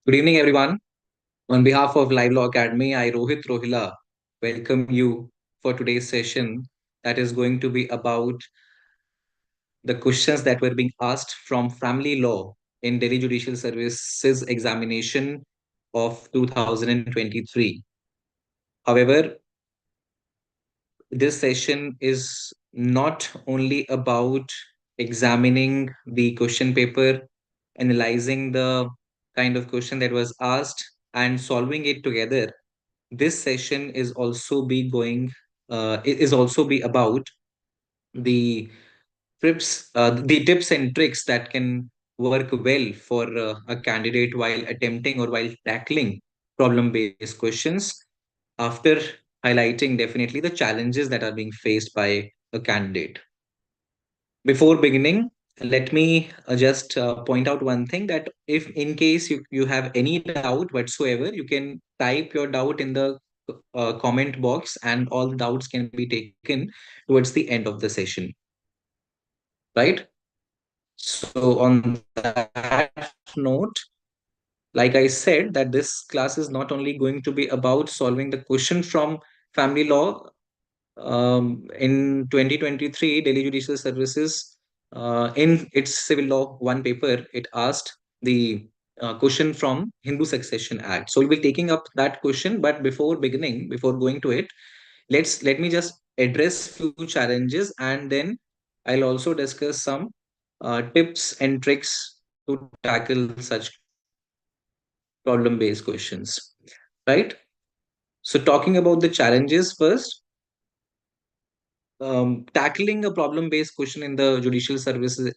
Good evening, everyone. On behalf of Livelaw Academy, I, Rohit Rohilla, welcome you for today's session that is going to be about the questions that were being asked from family law in Delhi Judicial Services examination of 2023. However, this session is not only about examining the question paper, analyzing the kind of question that was asked, and solving it together. This session is also be about the tips and tricks that can work well for a candidate while attempting or while tackling problem based questions, after highlighting definitely the challenges that are being faced by a candidate. Before beginning, let me just point out one thing, that if in case you have any doubt whatsoever, you can type your doubt in the comment box, and all the doubts can be taken towards the end of the session, right? So on that note, like I said, that this class is not only going to be about solving the question from family law. In 2023, Delhi Judicial Services, in its Civil Law 1 paper, it asked the question from Hindu Succession Act. So we'll be taking up that question. But before going to it, let me just address few challenges, and then I'll also discuss some tips and tricks to tackle such problem-based questions. Right? So talking about the challenges first, tackling a problem-based question in the judicial services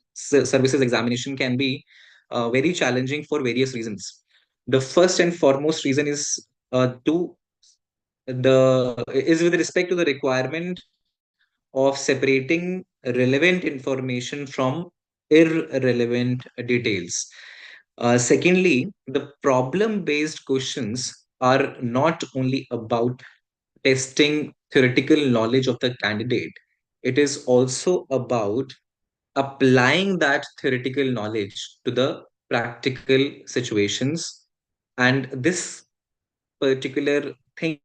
examination can be very challenging for various reasons. The first and foremost reason to the is with respect to the requirement of separating relevant information from irrelevant details. Secondly, the problem-based questions are not only about testing theoretical knowledge of the candidate. It is also about applying that theoretical knowledge to the practical situations. And this particular thing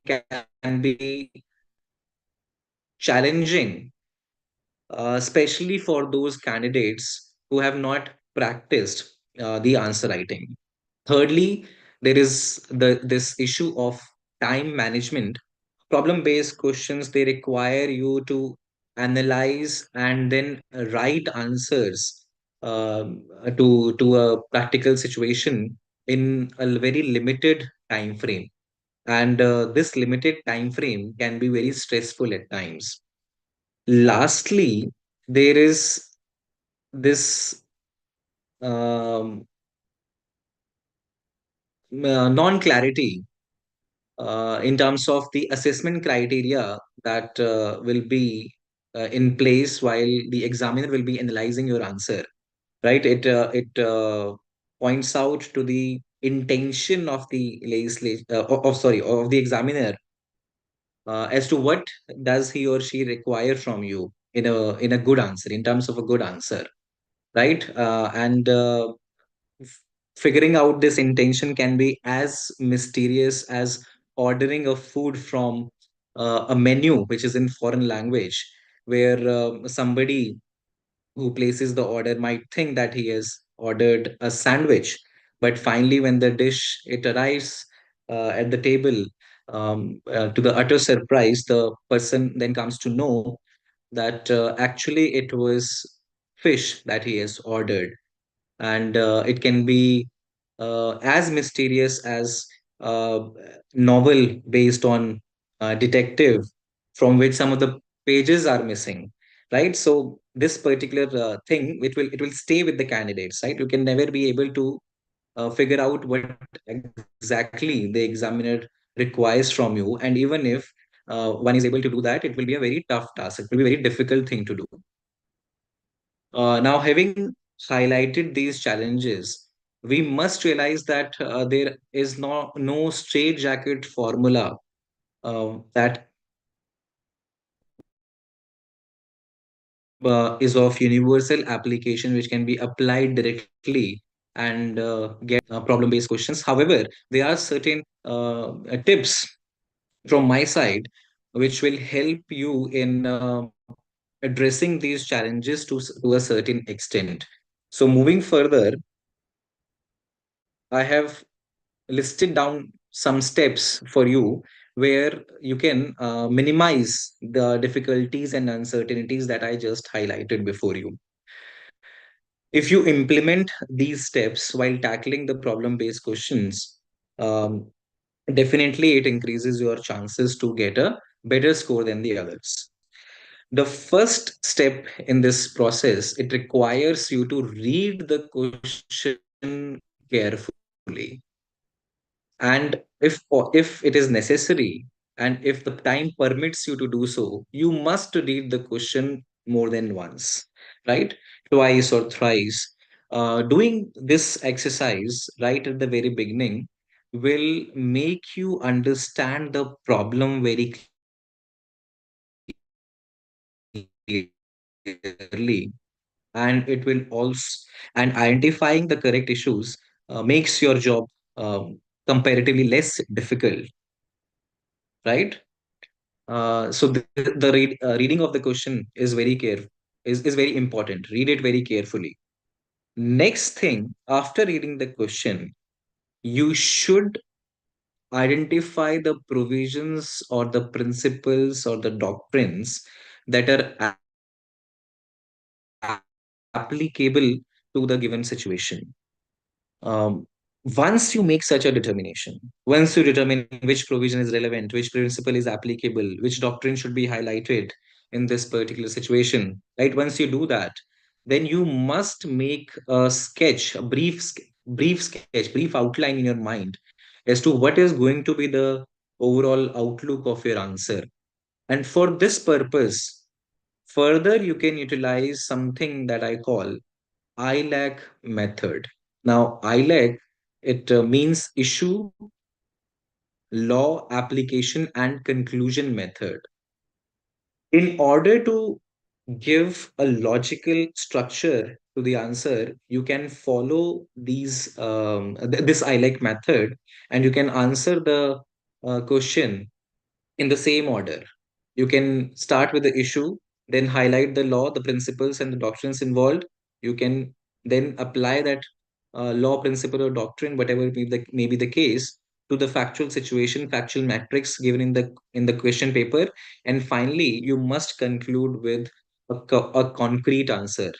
can be challenging, especially for those candidates who have not practiced the answer writing. Thirdly, there is this issue of time management. Problem-based questions, they require you to analyze and then write answers to a practical situation in a very limited time frame. And this limited time frame can be very stressful at times. Lastly, there is this non-clarity in terms of the assessment criteria that will be in place while the examiner will be analyzing your answer, right? It points out to the intention of the legislature, of the examiner, as to what does he or she require from you in a good answer, in terms of a good answer, right? And figuring out this intention can be as mysterious as ordering a food from a menu which is in foreign language, where somebody who places the order might think that he has ordered a sandwich, but finally when the dish it arrives at the table, to the utter surprise, the person then comes to know that actually it was fish that he has ordered. And it can be as mysterious as a novel based on detective, from which some of the pages are missing, right? So this particular thing, it will stay with the candidates, right? You can never be able to figure out what exactly the examiner requires from you, and even if one is able to do that, it will be a very tough task, it will be a very difficult thing to do. Now, having highlighted these challenges, we must realize that there is no straitjacket formula that is of universal application, which can be applied directly and get problem based questions. However, there are certain tips from my side which will help you in addressing these challenges to a certain extent. So, moving further, I have listed down some steps for you where you can minimize the difficulties and uncertainties that I just highlighted before you. If you implement these steps while tackling the problem based questions, um, definitely it increases your chances to get a better score than the others. The first step in this process, it requires you to read the question carefully. And if it is necessary and if the time permits you to do so, you must read the question more than once, right? Twice or thrice. Doing this exercise right at the very beginning will make you understand the problem very clearly, and it will also and identifying the correct issues makes your job comparatively less difficult, right? So reading of the question is is very important. Read it very carefully. Next thing, after reading the question, you should identify the provisions or the principles or the doctrines that are applicable to the given situation. Um, once you make such a determination, once you determine which provision is relevant, which principle is applicable, which doctrine should be highlighted in this particular situation, right? Once you do that, then you must make a sketch, a brief outline in your mind as to what is going to be the overall outlook of your answer. And for this purpose, further you can utilize something that I call ILAC method. Now, ILAC, it means issue, law, application, and conclusion method. In order to give a logical structure to the answer, you can follow this ILAC method, and you can answer the question in the same order. You can start with the issue, then highlight the law, the principles, and the doctrines involved. You can then apply that law, principle, or doctrine, whatever may be the case, to the factual situation, factual matrix given in the question paper, and finally, you must conclude with a concrete answer.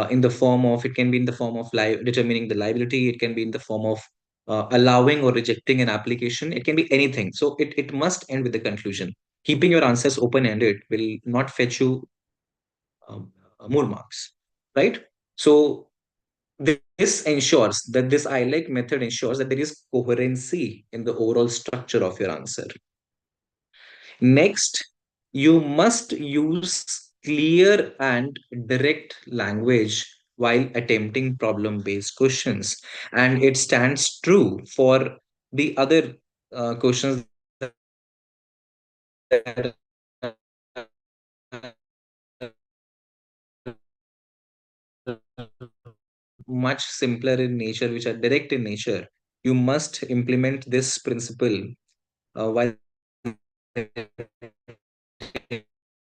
In the form of, it can be in the form of determining the liability, it can be in the form of allowing or rejecting an application, it can be anything. So it must end with the conclusion. Keeping your answers open ended will not fetch you more marks, right? So this ensures that this ILAC method ensures that there is coherency in the overall structure of your answer. Next, you must use clear and direct language while attempting problem based questions. And it stands true for the other questions that are much simpler in nature, which are direct in nature. You must implement this principle while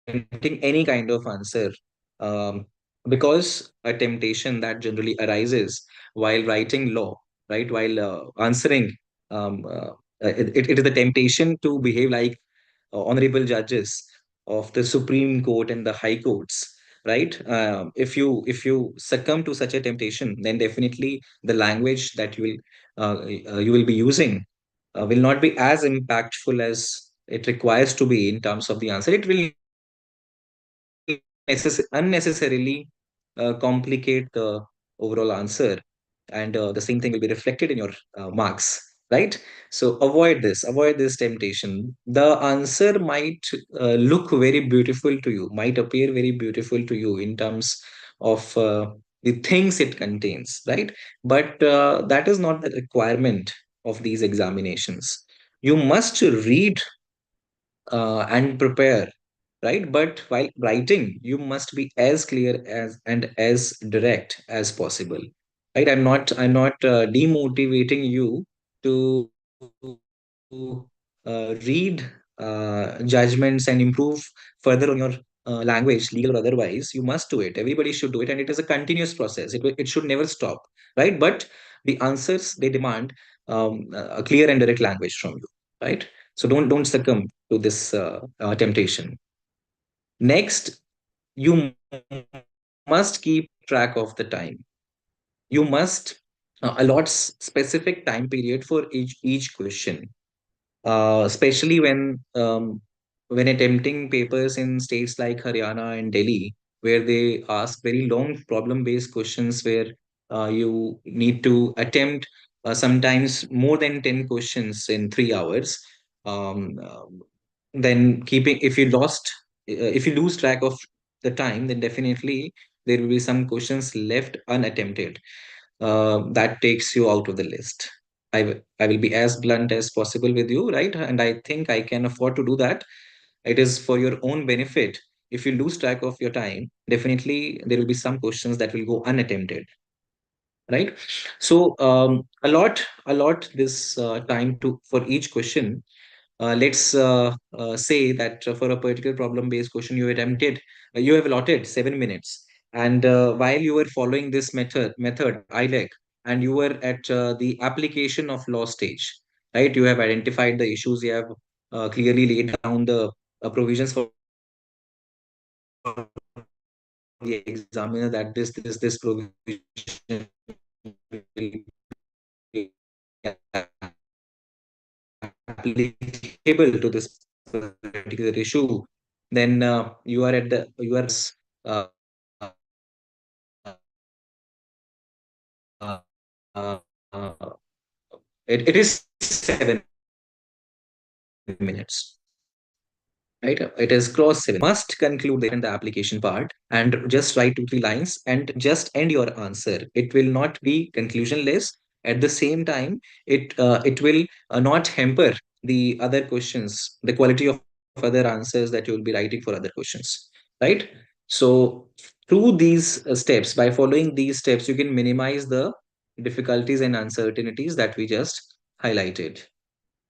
getting any kind of answer, um, because a temptation that generally arises while writing law, right, while answering, it is the temptation to behave like honorable judges of the Supreme Court and the high courts, right? If you succumb to such a temptation, then definitely the language that you will be using will not be as impactful as it requires to be in terms of the answer. It will unnecessarily complicate the overall answer, and the same thing will be reflected in your marks, right? So avoid this temptation. The answer might look very beautiful to you, might appear very beautiful to you in terms of the things it contains, right? But that is not the requirement of these examinations. You must read and prepare, right? But while writing, you must be as clear as and as direct as possible. right? I'm not demotivating you to read judgments and improve further on your language, legal or otherwise. You must do it. Everybody should do it, and it is a continuous process. It should never stop, right? But the answers, they demand a clear and direct language from you, right? So don't succumb to this temptation. Next, you must keep track of the time. You must allot specific time period for each question, especially when attempting papers in states like Haryana and Delhi, where they ask very long problem-based questions, where you need to attempt sometimes more than 10 questions in 3 hours. Um, uh, then keeping if you lose track of the time, then definitely there will be some questions left unattempted. That takes you out of the list. I will be as blunt as possible with you, right? And I think I can afford to do that. It is for your own benefit. If you lose track of your time, definitely there will be some questions that will go unattempted, right? So a lot this time to for each question. Let's say that for a particular problem-based question, you have allotted 7 minutes, and while you were following this method ILEC, and you were at the application of law stage, right? You have identified the issues, you have clearly laid down the provisions for the examiner that this provision will applicable to this particular issue. Then you are at the you are uh, it is 7 minutes, right? It is cross 7 minutes. Must conclude the application part and just write 2 3 lines and just end your answer. It will not be conclusionless. At the same time, it will not hamper the other questions, the quality of other answers that you will be writing for other questions, right? So through these steps, by following these steps, you can minimize the difficulties and uncertainties that we just highlighted.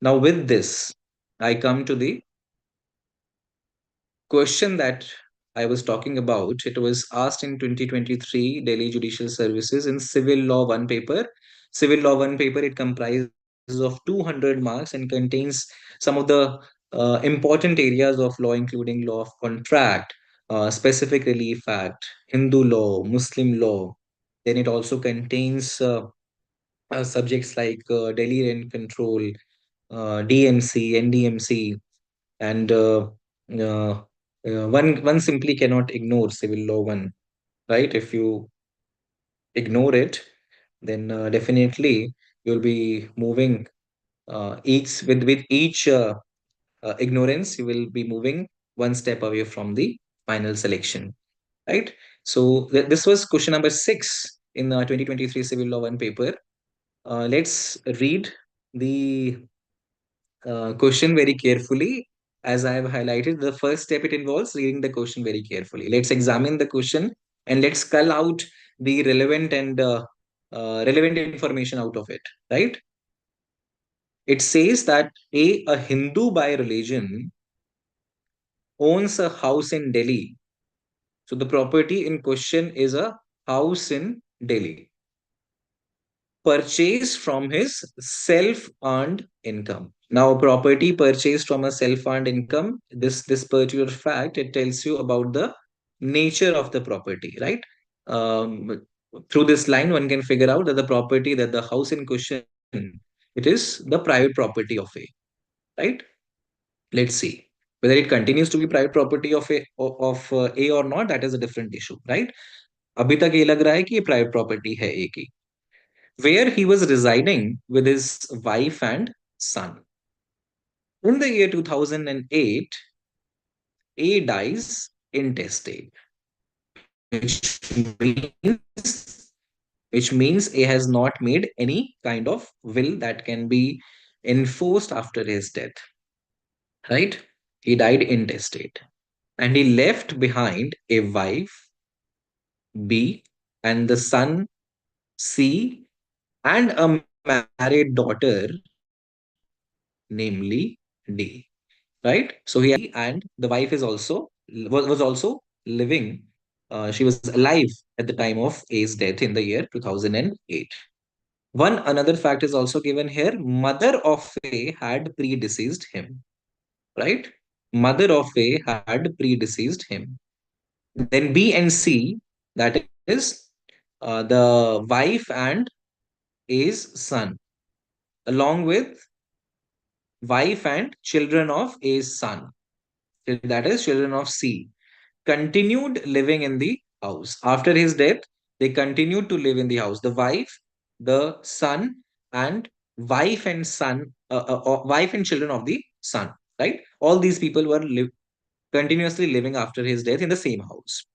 Now, with this, I come to the question that I was talking about. It was asked in 2023 Delhi Judicial Services in Civil Law 1 paper. Civil Law 1 paper, it comprises of 200 marks and contains some of the important areas of law, including law of contract, specific relief act, Hindu law, Muslim law. Then it also contains subjects like Delhi rent control, DMC, NDMC, and one simply cannot ignore civil law 1, right? If you ignore it, then definitely you'll be moving each with each ignorance, you will be moving one step away from the final selection, right? So this was question number 6 in 2023 civil law 1 paper. Let's read the question very carefully. As I have highlighted, the first step, it involves reading the question very carefully. Let's examine the question and let's cull out the relevant information out of it, right? It says that a Hindu by religion owns a house in Delhi. So the property in question is a house in Delhi, purchased from his self-earned income. Now, property purchased from a self-earned income, this particular fact, it tells you about the nature of the property, right? Through this line, one can figure out that the property, that the house in question, it is the private property of A, right? Let's see whether it continues to be private property of A or not. That is a different issue, right? अभी तक ये लग रहा है कि ये private property है A की, where he was residing with his wife and son. In the year 2008, A dies intestate, which means A has not made any kind of will that can be enforced after his death, right? He died intestate and he left behind a wife, B, and the son C, and a married daughter, namely D. Right? So he has and the wife is also was also living. She was alive at the time of A's death in the year 2008. One another fact is also given here. Mother of A had predeceased him. Right? Mother of A had predeceased him. Then B and C, that is the wife and A's son, along with wife and children of A's son, that is, children of C, continued living in the house. After his death, they continued to live in the house. The wife, the son, and wife and children of the son. Right? All these people were continuously living after his death in the same house.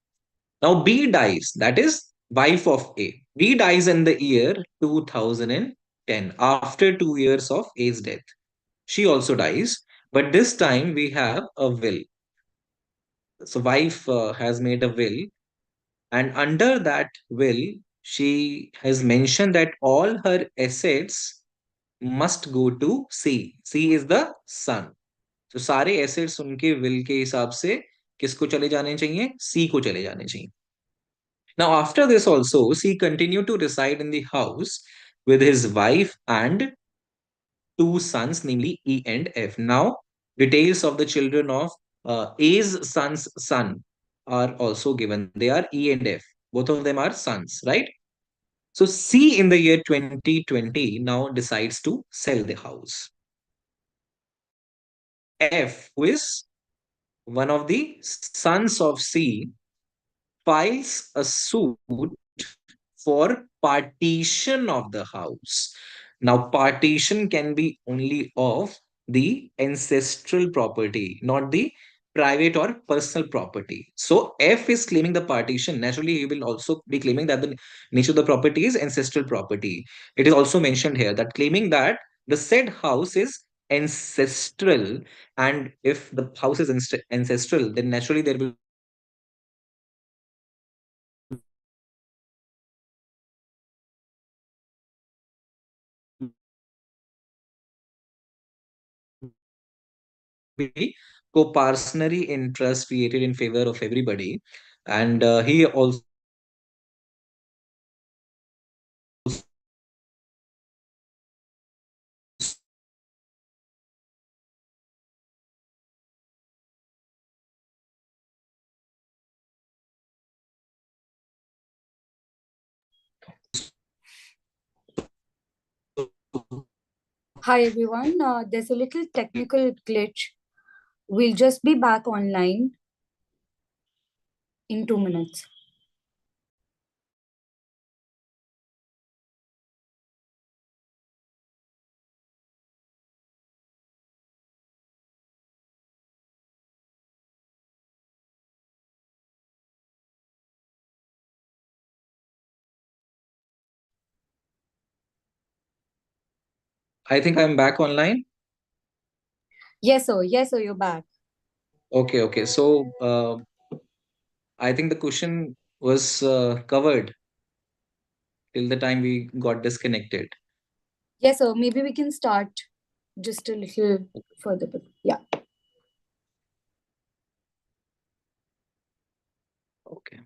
Now B dies, that is wife of A. B dies in the year 2010 after 2 years of A's death. She also dies, but this time we have a will. So wife has made a will, and under that will, she has mentioned that all her assets must go to C. C is the son. तो सारे assets उनके will के हिसाब से किसको चले जाने चाहिए? C को चले जाने चाहिए. Now, after this also, C continued to reside in the house with his wife and two sons, namely E and F. Now, details of the children of A's son's son are also given. They are E and F. Both of them are sons, right? So C in the year 2020 now decides to sell the house. F, who is one of the sons of C, files a suit for partition of the house. Now, partition can be only of the ancestral property, not the private or personal property. So, F is claiming the partition. Naturally, he will also be claiming that the nature of the property is ancestral property. It is also mentioned here that claiming that the said house is ancestral, and if the house is ancestral, then naturally there will be co-parcenary interest created in favor of everybody. And he also Hi everyone, there's a little technical glitch. We'll just be back online in 2 minutes. I think I'm back online. Yes, sir, you're back. Okay. So I think the question was covered till the time we got disconnected. Yes, sir, maybe we can start just a little further. But yeah. Okay.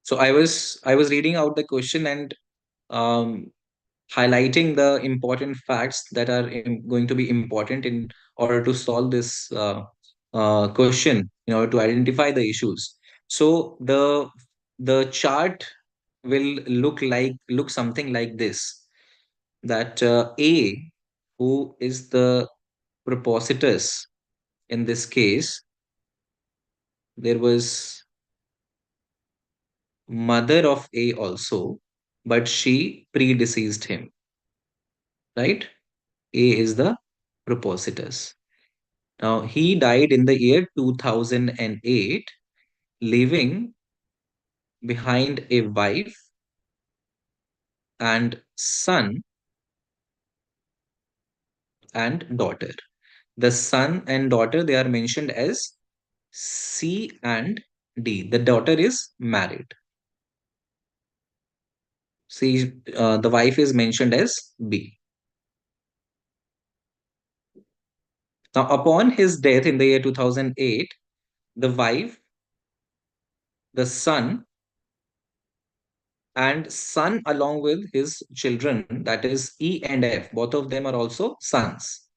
So I was reading out the question and um, highlighting the important facts that are going to be important in order to solve this question, in order to identify the issues. So the chart will look something like this, that A, who is the prepositus in this case, there was mother of A also, but she predeceased him, right? A is the prepositus. Now, he died in the year 2008, leaving behind a wife and son and daughter. The son and daughter, they are mentioned as C and D. The daughter is married. See, the wife is mentioned as B. Now, upon his death in the year 2008, the wife, the son, and son along with his children, that is E and F, both of them are also sons.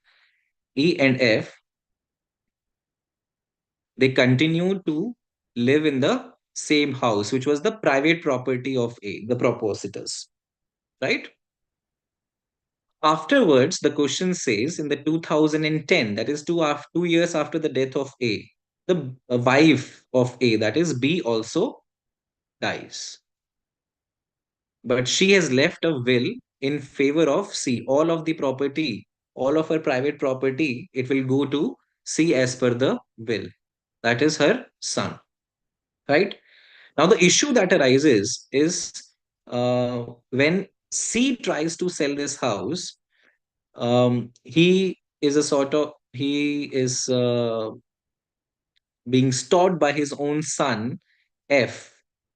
E and F, they continue to live in the same house, which was the private property of A, the propositors, right? Afterwards, the question says in the 2010, that is 2 years after the death of A, the wife of A, that is B, also dies. But she has left a will in favor of C. All of the property, all of her private property, it will go to C as per the will. That is her son, right? Now, the issue that arises is when C tries to sell this house, he is a sort of, he is being stopped by his own son, F.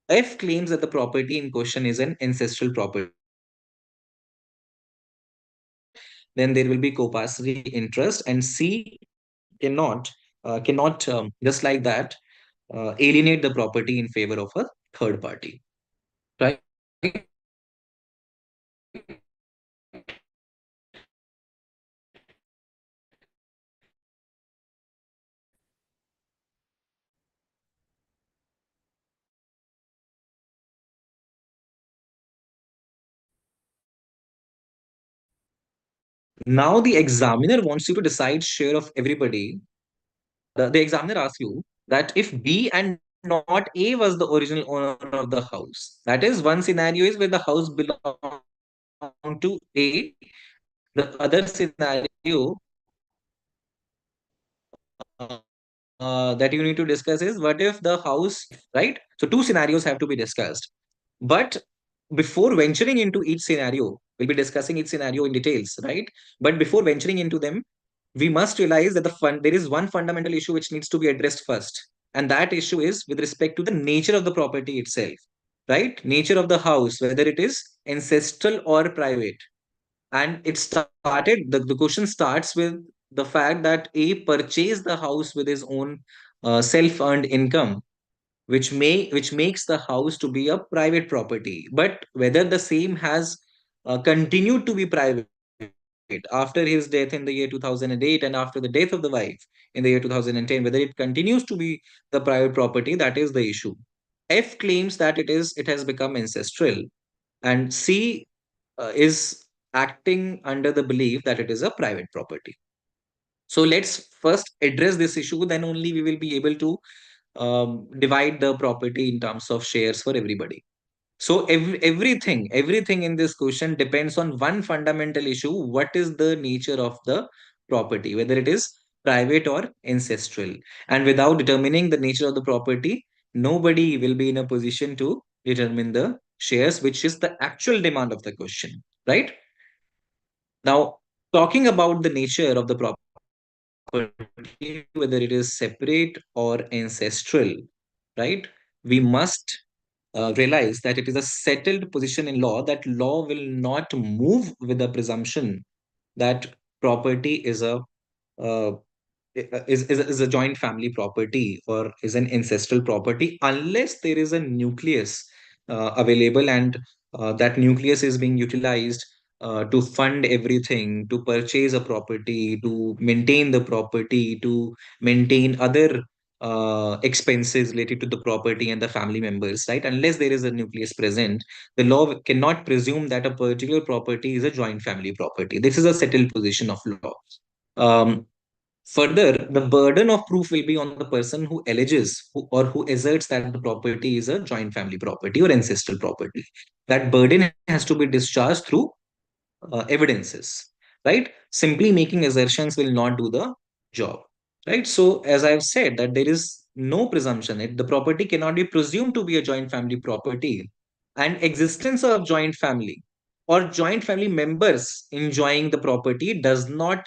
F claims that the property in question is an ancestral property. Then there will be co-passory interest, and C cannot just like that alienate the property in favor of a third party, right? Now the examiner wants you to decide share of everybody. The examiner asks you that if B and not A was the original owner of the house, that is, one scenario is where the house belonged to A, the other scenario that you need to discuss is what if the house, right? So two scenarios have to be discussed. But before venturing into each scenario, we'll be discussing each scenario in details, right? But before venturing into them, we must realize that there is one fundamental issue which needs to be addressed first. And that issue is with respect to the nature of the property itself, right? Nature of the house, whether it is ancestral or private. And the question starts with the fact that A purchased the house with his own self-earned income, which makes the house to be a private property. But whether the same has continued to be private after his death in the year 2008 and after the death of the wife in the year 2010, whether it continues to be the private property, that is the issue. F claims that it has become ancestral, and C is acting under the belief that it is a private property. So let's first address this issue, then only we will be able to divide the property in terms of shares for everybody. So everything in this question depends on one fundamental issue: what is the nature of the property, whether it is private or ancestral. And without determining the nature of the property, nobody will be in a position to determine the shares, which is the actual demand of the question, right? Now, talking about the nature of the property, whether it is separate or ancestral, right? We must realize that it is a settled position in law that law will not move with the presumption that property uh, is a joint family property or is an ancestral property unless there is a nucleus available, and that nucleus is being utilized to fund everything, to purchase a property, to maintain the property, to maintain other expenses related to the property and the family members, right? Unless there is a nucleus present, the law cannot presume that a particular property is a joint family property. This is a settled position of law. Um, Further, the burden of proof will be on the person who alleges or who asserts that the property is a joint family property or ancestral property. That burden has to be discharged through evidences, right? Simply making assertions will not do the job, right? So, as I've said, that there is no presumption. The property cannot be presumed to be a joint family property. And existence of joint family or joint family members enjoying the property does not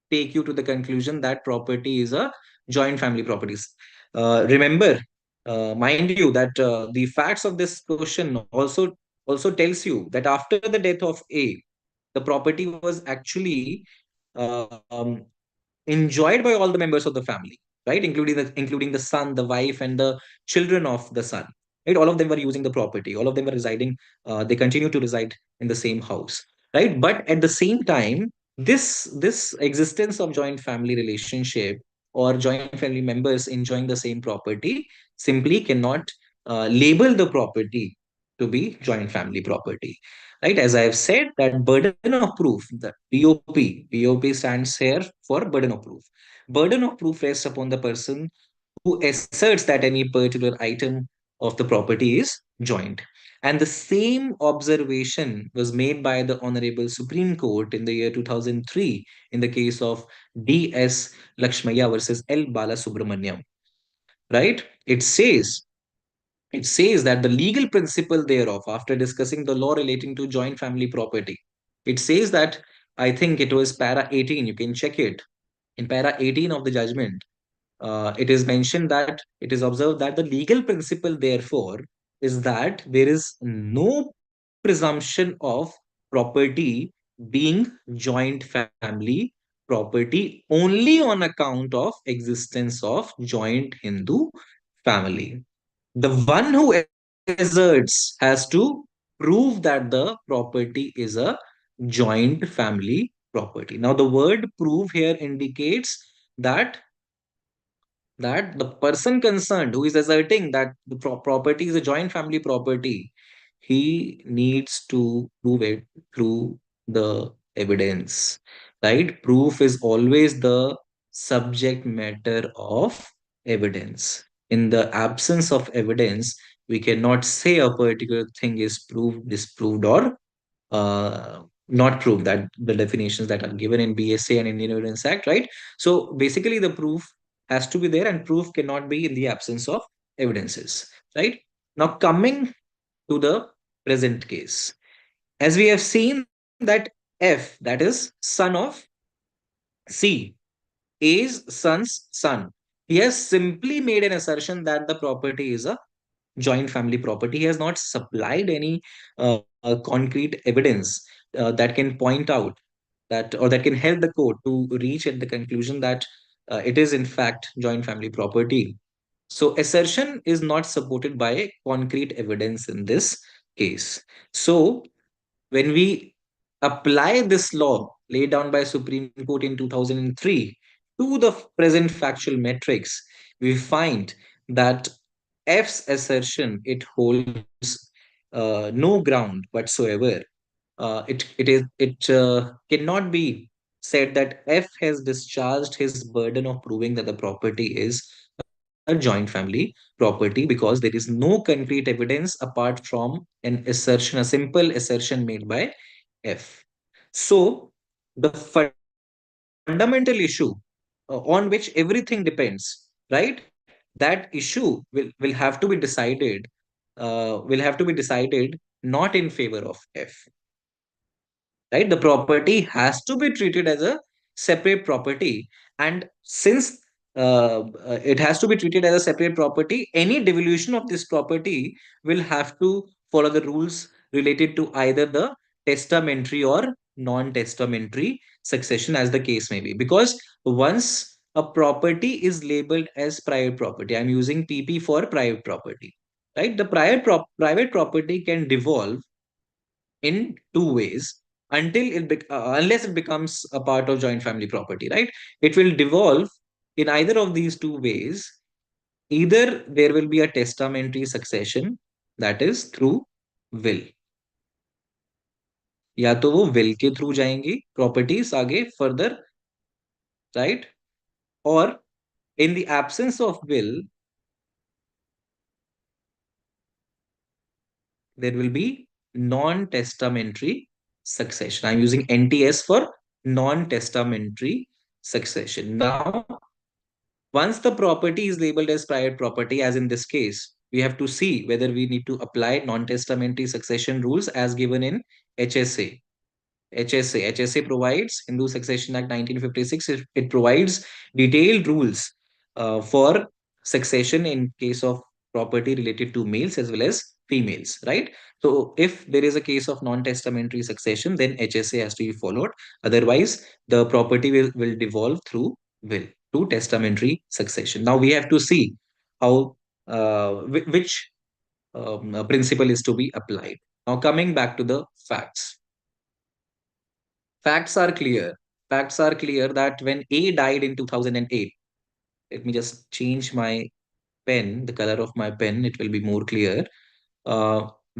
take you to the conclusion that property is a joint family properties. Remember, Mind you that the facts of this question also tells you that after the death of A, the property was actually um, enjoyed by all the members of the family, right? Including the son, the wife, and the children of the son. Right? All of them were using the property. All of them were residing. They continue to reside in the same house, right? But at the same time, this existence of joint family relationship or joint family members enjoying the same property simply cannot label the property to be joint family property, right? As I have said, that burden of proof, the BOP stands here for burden of proof. Burden of proof rests upon the person who asserts that any particular item of the property is joint. And the same observation was made by the Honorable Supreme Court in the year 2003 in the case of D.S. Lakshmaya versus L. Balasubramaniam, right? It says that the legal principle thereof, after discussing the law relating to joint family property, it says that, I think it was para 18, you can check it. In para 18 of the judgment, it is mentioned that it is observed that the legal principle, therefore, is that there is no presumption of property being joint family property only on account of existence of joint Hindu family. The one who asserts has to prove that the property is a joint family property. Now, the word prove here indicates that the person concerned who is asserting that the property is a joint family property, he needs to prove it through the evidence, right? Proof is always the subject matter of evidence. In the absence of evidence, we cannot say a particular thing is proved, disproved, or not prove, that the definitions that are given in BSA and Indian Evidence Act, right? So basically, the proof has to be there, and proof cannot be in the absence of evidences, right? Now, coming to the present case, as we have seen that F, that is son of C, A's son's son, he has simply made an assertion that the property is a joint family property. He has not supplied any concrete evidence that can point out that, or that can help the court to reach at the conclusion that it is in fact joint family property. So assertion is not supported by concrete evidence in this case. So when we apply this law laid down by Supreme Court in 2003 to the present factual metrics, we find that F's assertion, it holds no ground whatsoever. It cannot be said that F has discharged his burden of proving that the property is a joint family property, because there is no concrete evidence apart from an assertion, a simple assertion made by F. So the fundamental issue on which everything depends, right? That issue will have to be decided, not in favor of F, right? The property has to be treated as a separate property, and since it has to be treated as a separate property, any devolution of this property will have to follow the rules related to either the testamentary or non-testamentary succession, as the case may be. Because once a property is labeled as private property, I'm using PP for private property, right? The private property can devolve in two ways until unless it becomes a part of joint family property, right? It will devolve in either of these two ways. Either there will be a testamentary succession, that is through will, या तो वो will के through जाएंगी properties आगे further, right? Or in the absence of will, there will be non-testamentary succession. I'm using NTS for non-testamentary succession. Now, once the property is labeled as private property, as in this case, we have to see whether we need to apply non-testamentary succession rules as given in HSA. HSA provides, Hindu Succession Act 1956, it provides detailed rules for succession in case of property related to males as well as females, right? So if there is a case of non-testamentary succession, then HSA has to be followed. Otherwise, the property will devolve through will to testamentary succession. Now we have to see how which principle is to be applied. Now coming back to the facts. Facts are clear. Facts are clear that when A died in 2008, let me just change my pen, the color of my pen, it will be more clear.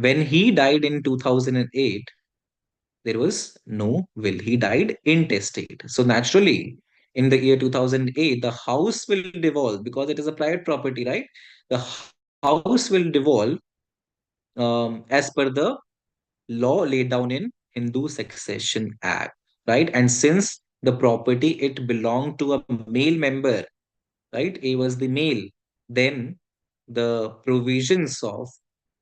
When he died in 2008, there was no will. He died intestate. So naturally, in the year 2008, the house will devolve because it is a private property, right? The house will devolve as per the law laid down in Hindu Succession Act, right? And since the property it belonged to a male member, right? A was the male. Then the provisions of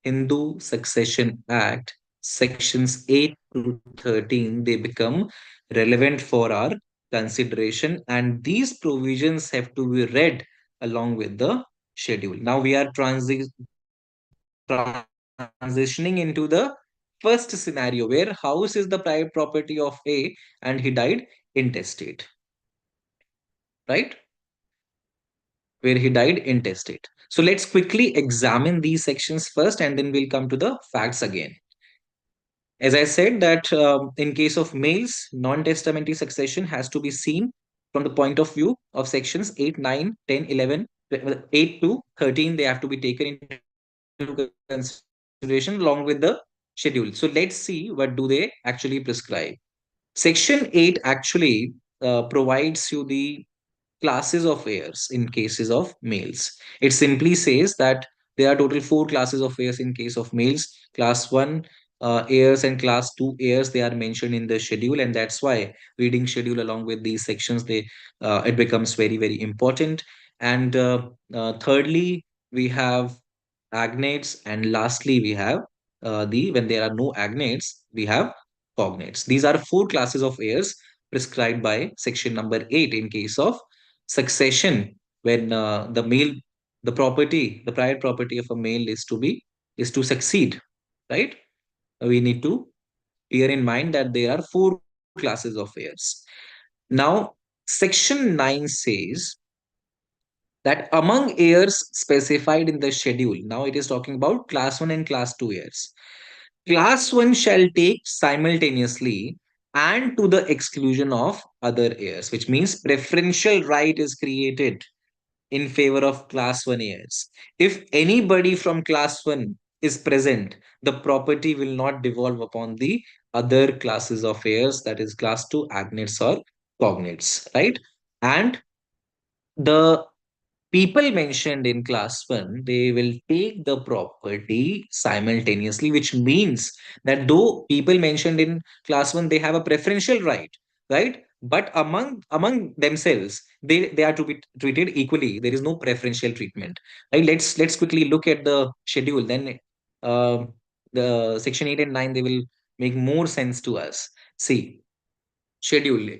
Hindu Succession Act, sections 8 to 13, they become relevant for our consideration. And these provisions have to be read along with the schedule. Now we are transitioning into the first scenario where house is the private property of A and he died intestate, right? Where he died intestate. So let's quickly examine these sections first and then we'll come to the facts again. As I said that in case of males, non-testamentary succession has to be seen from the point of view of sections 8, 9, 10, 11, 8 to 13. They have to be taken into consideration along with the schedule. So let's see what do they actually prescribe. Section 8 actually provides you the classes of heirs in cases of males. It simply says that there are total four classes of heirs in case of males. Class 1 heirs and class 2 heirs, they are mentioned in the schedule, and that's why reading schedule along with these sections, they it becomes very, very important. And thirdly, we have agnates, and lastly, we have the when there are no agnates, we have cognates. These are four classes of heirs prescribed by section number 8 in case of succession when the property, the private property of a male is to succeed, right? We need to bear in mind that there are four classes of heirs. Now, section 9 says that among heirs specified in the schedule, now it is talking about class 1 and class 2 heirs. Class 1 shall take simultaneously and to the exclusion of other heirs, which means preferential right is created in favor of class 1 heirs. If anybody from class 1 is present, the property will not devolve upon the other classes of heirs, that is class 2 agnates or cognates, right? And the people mentioned in class 1, they will take the property simultaneously, which means that though people mentioned in class 1, they have a preferential right, right? But among themselves, they are to be treated equally. There is no preferential treatment, right? Let's quickly look at the schedule. Then uh, the section 8 and 9, they will make more sense to us. See, schedule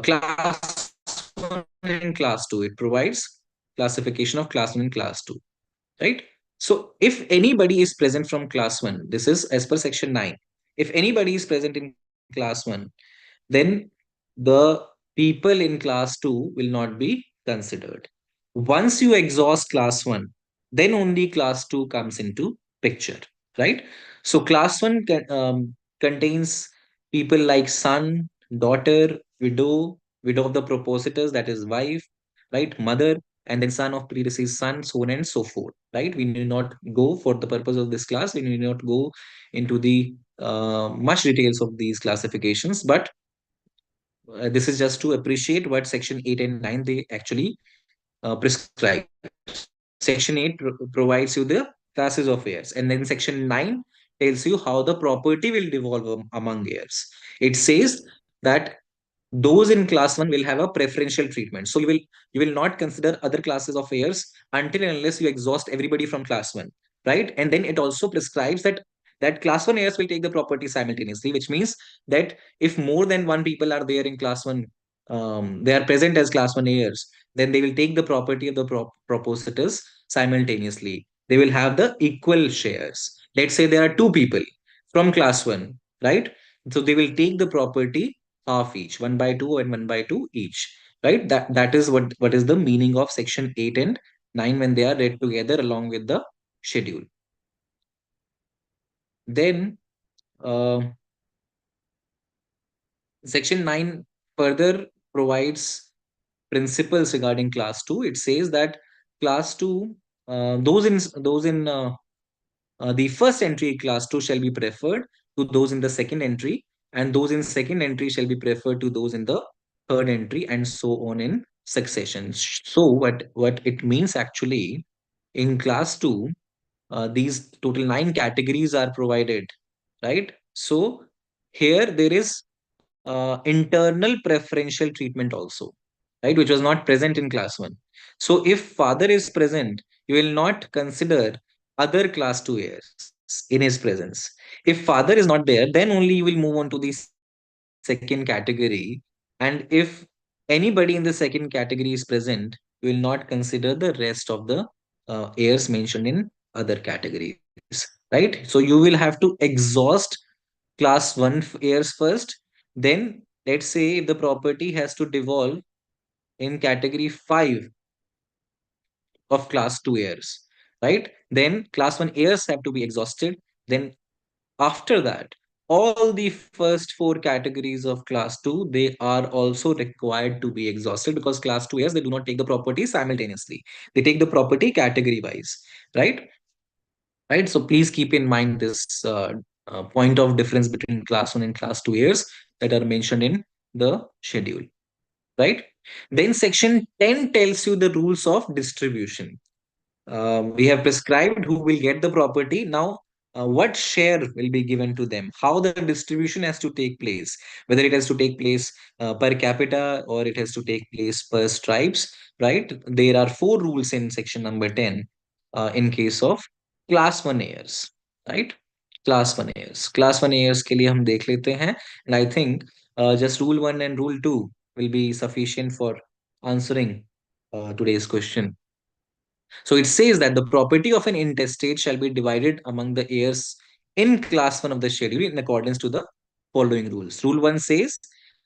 class 1 and class 2, it provides classification of class 1 and class 2, right? So if anybody is present from class 1, this is as per section 9. If anybody is present in class 1, then the people in class 2 will not be considered. Once you exhaust class 1, then only class 2 comes into picture, right? So class 1 contains people like son, daughter, widow of the propositors, that is wife, right? Mother, and then son of predeceased son, so on and so forth, right? We need not go for the purpose of this class. We need not go into the much details of these classifications, but this is just to appreciate what section 8 and 9 they actually prescribe. Section 8 provides you the classes of heirs, and then section 9 tells you how the property will devolve among heirs. It says that those in class 1 will have a preferential treatment. So you will not consider other classes of heirs until and unless you exhaust everybody from class 1, right? And then it also prescribes that class 1 heirs will take the property simultaneously, which means that if more than one people are there in class 1, they are present as class 1 heirs, then they will take the property of the propositors simultaneously. They will have the equal shares. Let's say there are two people from class 1, right? So they will take the property half each, 1 by 2 and 1 by 2 each, right? That is what is the meaning of section 8 and 9 when they are read together along with the schedule. Then section 9 further provides principles regarding class 2. It says that class 2, those in the first entry class 2 shall be preferred to those in the second entry, and those in second entry shall be preferred to those in the third entry, and so on in succession. So what it means actually, in class 2, these total 9 categories are provided, right? So here there is internal preferential treatment also, right, which was not present in class 1. So if father is present, you will not consider other class 2 heirs in his presence. If father is not there, then only you will move on to the second category. And if anybody in the second category is present, you will not consider the rest of the heirs mentioned in other categories, right? So you will have to exhaust class 1 heirs first. Then let's say if the property has to devolve in category 5 of class 2 heirs, right? Then class 1 heirs have to be exhausted. Then after that, all the first 4 categories of class 2, they are also required to be exhausted, because class 2 heirs, they do not take the property simultaneously. They take the property category wise, right? Right. So please keep in mind this point of difference between class 1 and class 2 heirs that are mentioned in the schedule, right? Then section 10 tells you the rules of distribution. We have prescribed who will get the property. Now, what share will be given to them? How the distribution has to take place? Whether it has to take place per capita or it has to take place per stripes, right? There are 4 rules in section number 10 in case of class 1 heirs, right? Class 1 heirs. Class 1 heirs के लिए हम देख लेते हैं. And I think just rule 1 and rule 2 will be sufficient for answering today's question. So it says that the property of an intestate shall be divided among the heirs in class 1 of the schedule in accordance to the following rules. Rule 1 says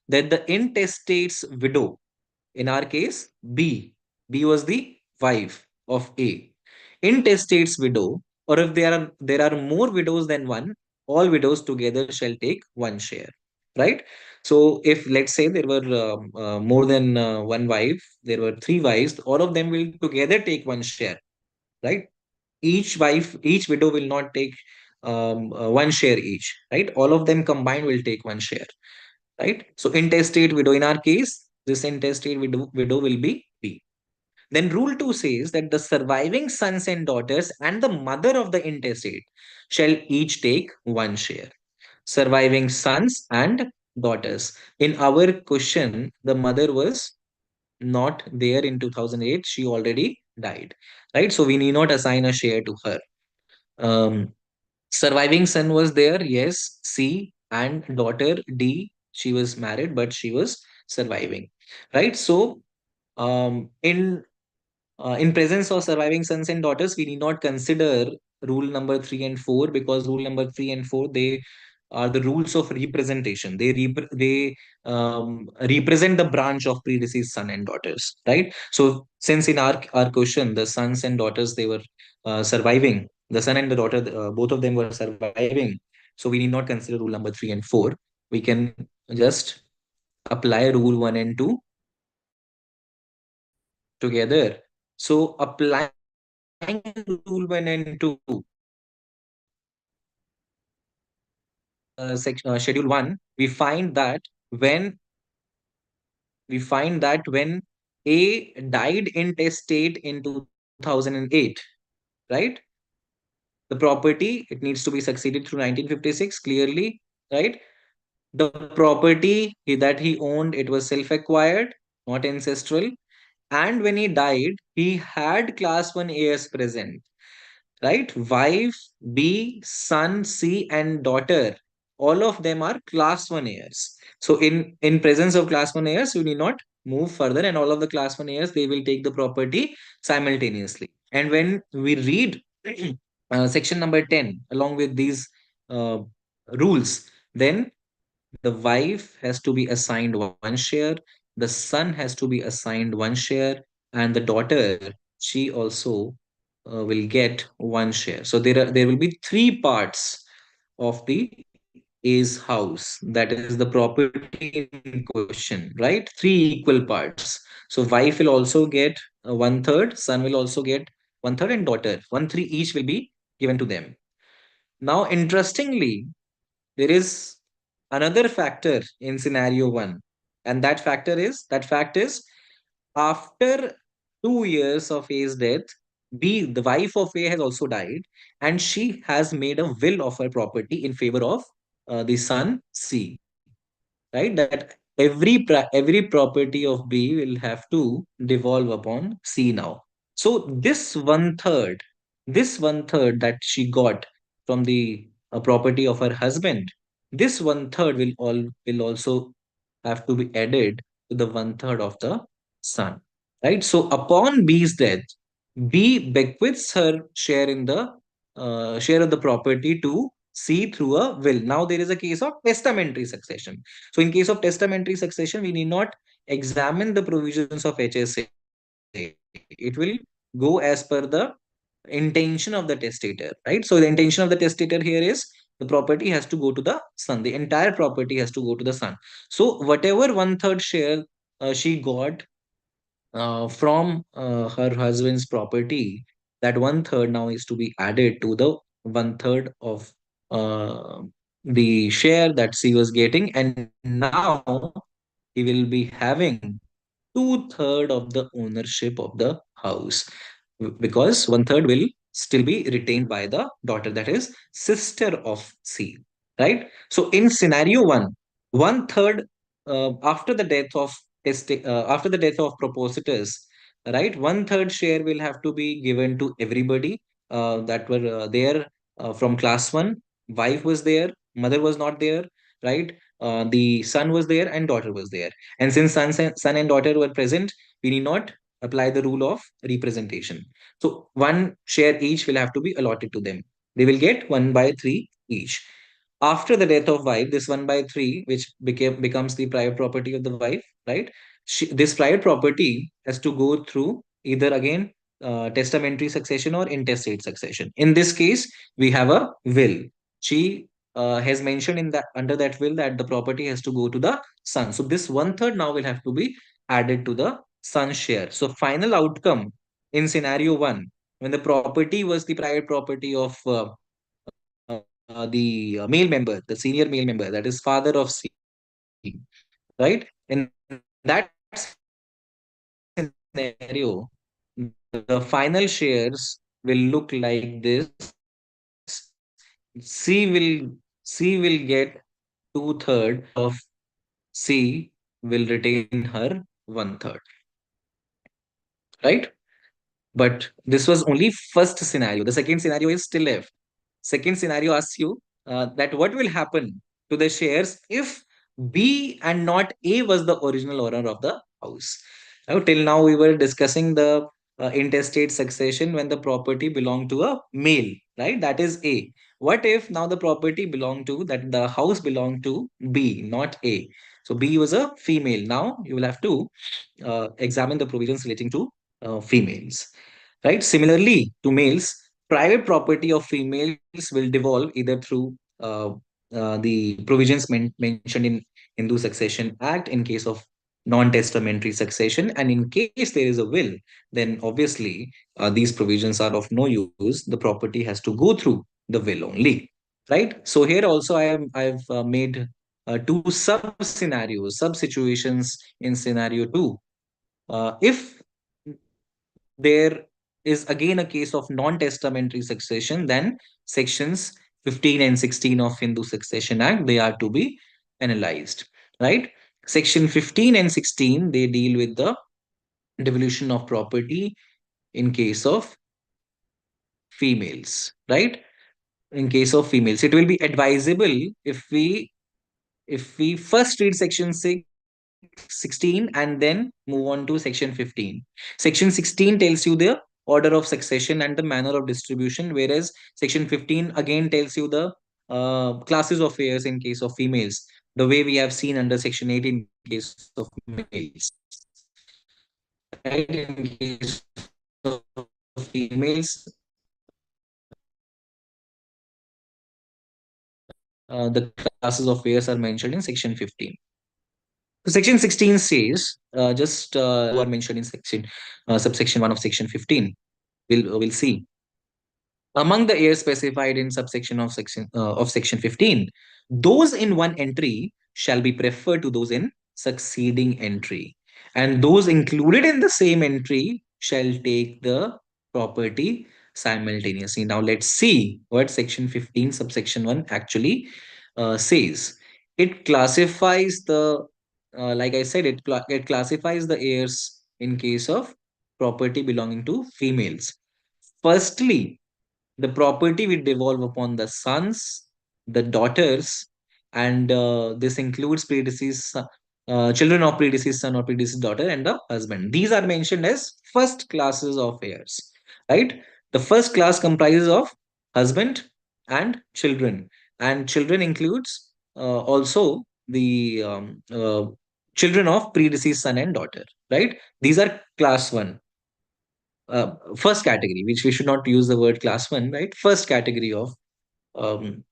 that the intestate's widow, in our case, B was the wife of A. Intestate's widow, or if there are more widows than one, all widows together shall take one share. Right? So if let's say there were more than one wife, there were 3 wives, all of them will together take one share, right? Each widow will not take one share each, right? All of them combined will take one share, right? So intestate widow, in our case, this intestate widow will be B. Then rule 2 says that the surviving sons and daughters and the mother of the intestate shall each take one share. Surviving sons and daughters. In our question, the mother was not there in 2008. She already died, right? So we need not assign a share to her. Um, Surviving son was there, yes, C, and daughter D. She was married, but she was surviving, right? So in presence of surviving sons and daughters, we need not consider rule number 3 and 4, because rule number 3 and 4, they are the rules of representation. They represent the branch of predeceased son and daughters, right? So since in our question the sons and daughters, they were surviving, the son and the daughter, both of them were surviving. So we need not consider rule number 3 and 4. We can just apply rule 1 and 2 together. So applying rule 1 and 2 schedule 1, when when A died intestate in 2008, right? The property, it needs to be succeeded through 1956 clearly, right? The property that he owned, it was self-acquired, not ancestral. And when he died, he had class 1 heirs present, right? Wife, B, son, C, and daughter. All of them are class 1 heirs. So in presence of class 1 heirs, you need not move further, and all of the class 1 heirs, they will take the property simultaneously. And when we read section number 10, along with these uh, rules, then the wife has to be assigned one share, the son has to be assigned one share, and the daughter, she also will get one share. So there will be three parts of the A's house. That is the property in question, right? Three equal parts. So wife will also get one third, son will also get one third, and daughter one three each will be given to them. Now, interestingly, there is another factor in scenario one, and that fact is after 2 years of A's death, B, the wife of A, has also died, and she has made a will of her property in favor of the son C. Right? That every property of B will have to devolve upon C now. So this one third that she got from the property of her husband, this one third will also have to be added to the one third of the son. Right? So upon B's death, B bequeaths her share in the share of the property to C through a will. Now there is a case of testamentary succession. So in case of testamentary succession, we need not examine the provisions of HSA. It will go as per the intention of the testator, right? So the intention of the testator here is the property has to go to the son. The entire property has to go to the son. So whatever one third share she got from her husband's property, that one third now is to be added to the one third of uh, the share that she was getting, and now he will be having two-third of the ownership of the house, because one third will still be retained by the daughter, that is sister of C, right? So in scenario one third after the death of after the death of propositors, right? One third share will have to be given to everybody that were there from class one. Wife was there, mother was not there, right? The son was there and daughter was there. And since son and daughter were present, we need not apply the rule of representation. So one share each will have to be allotted to them. They will get 1 by 3 each. After the death of wife, this 1 by 3, which becomes the private property of the wife, right? This private property has to go through either again testamentary succession or intestate succession. In this case, we have a will. She has mentioned in that under that will that the property has to go to the son. So this one third now will have to be added to the son's share. So final outcome in scenario one, when the property was the private property of the male member, the senior male member, that is father of C, right? In that scenario, the final shares will look like this. C will get two-third, and the daughter of C will retain her one third, right? But this was only first scenario. The second scenario is still left. Second scenario asks you that what will happen to the shares if B and not A was the original owner of the house. Now, till now, we were discussing the intestate succession when the property belonged to a male, right? That is A. What if now the property belonged to that the house belonged to B, not A? So B was a female. Now you will have to examine the provisions relating to females, right? Similarly, to males, private property of females will devolve either through the provisions mentioned in Hindu Succession Act in case of non-testamentary succession, and in case there is a will, then obviously these provisions are of no use. The property has to go through the will only, right? So here also I've made two sub scenarios, sub situations in scenario two. If there is again a case of non-testamentary succession, then sections 15 and 16 of Hindu Succession Act, they are to be analyzed, right? Section 15 and 16, they deal with the devolution of property in case of females, right? In case of females, it will be advisable if we first read section 16 and then move on to section 15. Section 16 tells you the order of succession and the manner of distribution, whereas section 15 again tells you the classes of heirs in case of females, the way we have seen under section 8 in case of males. Right? In case of females, the classes of heirs are mentioned in section 15. So section 16 says, just who are mentioned in section subsection 1 of section 15. We'll see. Among the heirs specified in subsection of section 15, those in one entry shall be preferred to those in succeeding entry, and those included in the same entry shall take the property simultaneously. Now let's see what section 15 subsection 1 actually says. It classifies the like I said, it classifies the heirs in case of property belonging to females. Firstly, the property will devolve upon the sons, the daughters, and this includes children of predeceased son or predeceased daughter and the husband. These are mentioned as first classes of heirs, right? The first class comprises of husband and children, and children includes also the children of predeceased son and daughter, right? These are class one, first category, which we should not use the word class one, right? First category of um,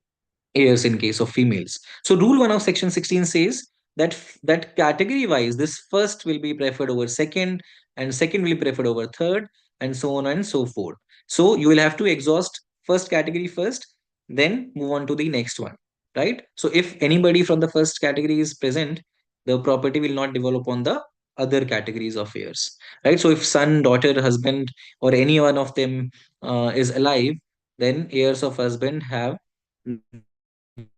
heirs in case of females. So rule 1 of section 16 says that that category wise, this first will be preferred over second, and second will be preferred over third, and so on and so forth. So you will have to exhaust first category first, then move on to the next one, right? So if anybody from the first category is present, the property will not develop on the other categories of heirs, right? So if son, daughter, husband, or any one of them is alive, then heirs of husband have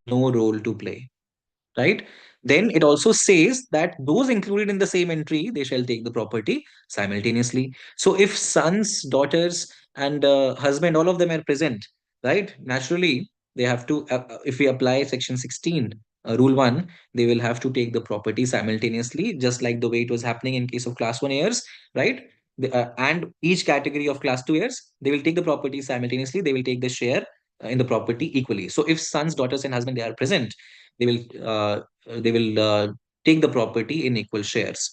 no role to play, right? Then it also says that those included in the same entry, they shall take the property simultaneously. So if sons, daughters, and husband, all of them are present, right? Naturally, they have to, if we apply section 16, rule 1, they will have to take the property simultaneously, just like the way it was happening in case of class 1 heirs, right? And each category of class 2 heirs, they will take the property simultaneously, they will take the share in the property equally. So if sons, daughters, and husband they are present, they will take the property in equal shares.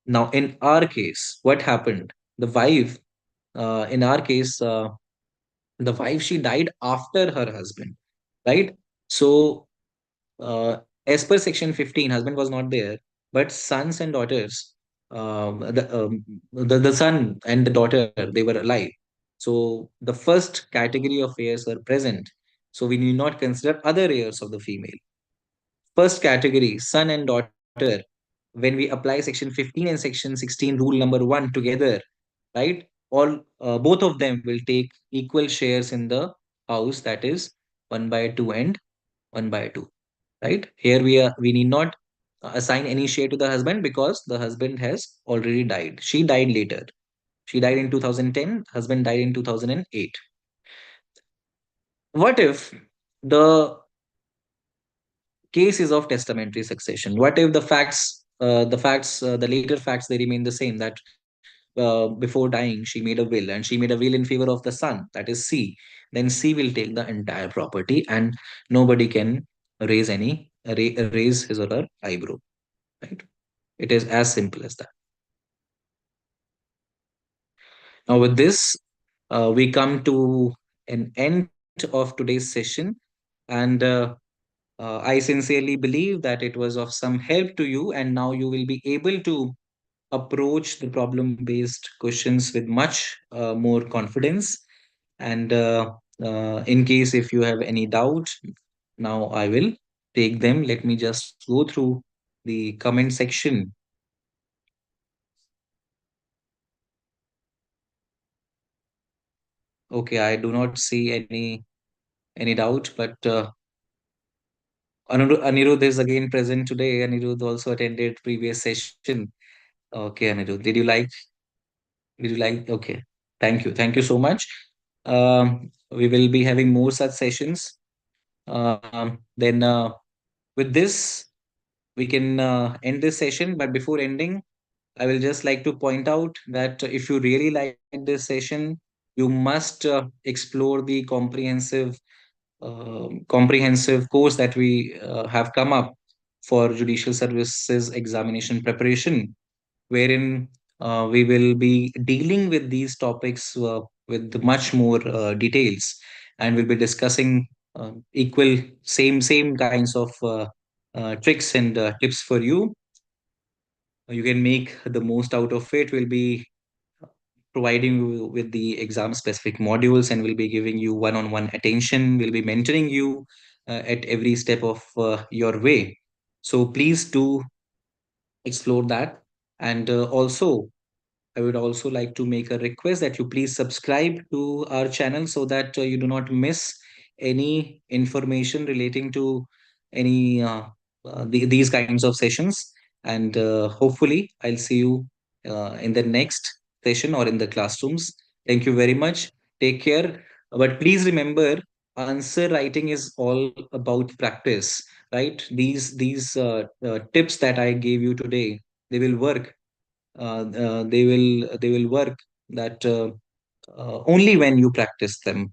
Now, in our case, what happened? The wife, in our case, the wife she died after her husband, right? So, as per section 15, husband was not there, but sons and daughters, the son and the daughter, they were alive. So the first category of heirs were present. So we need not consider other heirs of the female. First category, son and daughter, when we apply section 15 and section 16, rule number 1 together, right? Both of them will take equal shares in the house, that is 1 by 2 and 1 by 2, right? Here we need not assign any share to the husband because the husband has already died. She died later. She died in 2010, husband died in 2008. What if the case is of testamentary succession? What if the later facts, they remain the same, that before dying, she made a will, and she made a will in favor of the son, that is C. Then C will take the entire property, and nobody can raise his or her eyebrow, right? It is as simple as that. Now, with this, we come to an end of today's session, and I sincerely believe that it was of some help to you, and now you will be able to approach the problem based questions with much more confidence. And in case if you have any doubt, now I will take them. Let me just go through the comment section. Okay, I do not see any doubt, but Anirudh is again present today. Anirudh also attended previous session. Okay, Anirudh, did you like? Okay, thank you so much. We will be having more such sessions. Then with this, we can end this session. But before ending, I will just like to point out that if you really like this session, you must explore the comprehensive course that we have come up for judicial services examination preparation, wherein we will be dealing with these topics with much more details, and we'll be discussing equal same kinds of tricks and tips for you. You can make the most out of it. We'll be providing you with the exam specific modules, and we'll be giving you one-on-one attention. We'll be mentoring you at every step of your way. So please do explore that. And also, I would also like to make a request that you please subscribe to our channel so that you do not miss any information relating to any these kinds of sessions. And hopefully, I'll see you in the next session or in the classrooms. Thank you very much. Take care. But please remember, answer writing is all about practice, right? These tips that I gave you today, they will work. They will work that only when you practice them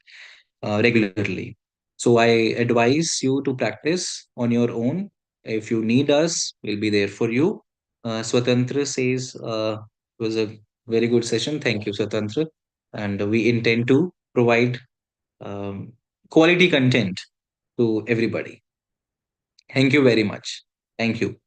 regularly. So I advise you to practice on your own. If you need us, we'll be there for you. Swatantra says it was a very good session. Thank you, Swatantra. And we intend to provide um, quality content to everybody. Thank you very much. Thank you.